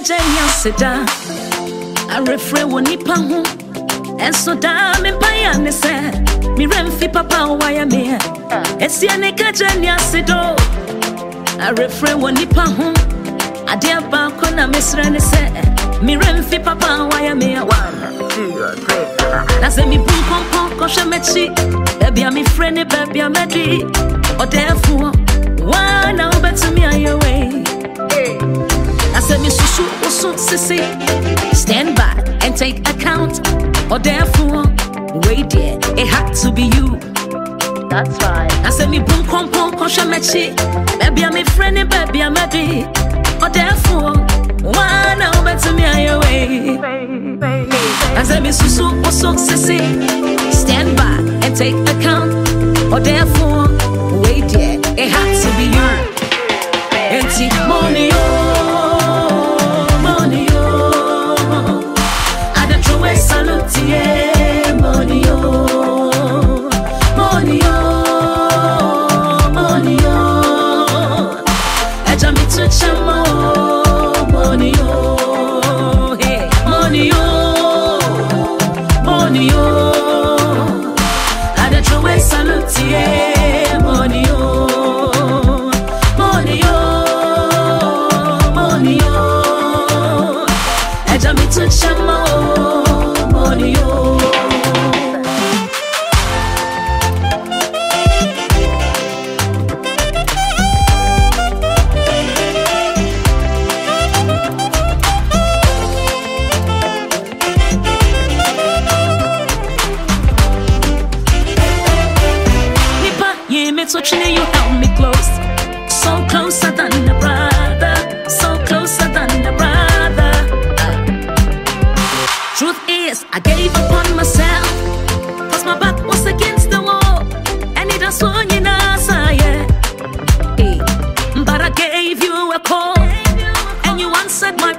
kajanya seda I refrain woni pa ho enso da me pa ne se mi remfi papa why me esia ne kajanya sedo I refrain woni pa ho ade aba ko na mesra ne se mi remfi papa why me na se mi bun kon ko shemechi baby am me friend baby am ready or therefore why now better me away I said me susu sissy stand back and take account or therefore wait there it had to be you. That's right. I said me boom kom shemechi baby I'm a friend baby I'm ready or therefore why now better me away I said me susu sissy stand back and take account or therefore wait there it had to be you. Empty money salute yeah, money oh, money oh, money oh. Eja mi to chamo, money oh, hey, money oh, money oh. Ada trowe salute yeah, money oh, money oh, money oh. Eja mi to chamo. So you held me close, so closer than a brother, so closer than a brother. Truth is, I gave up on myself, cause my back was against the wall, and it was one in us, yeah. But I gave you a call, and you answered my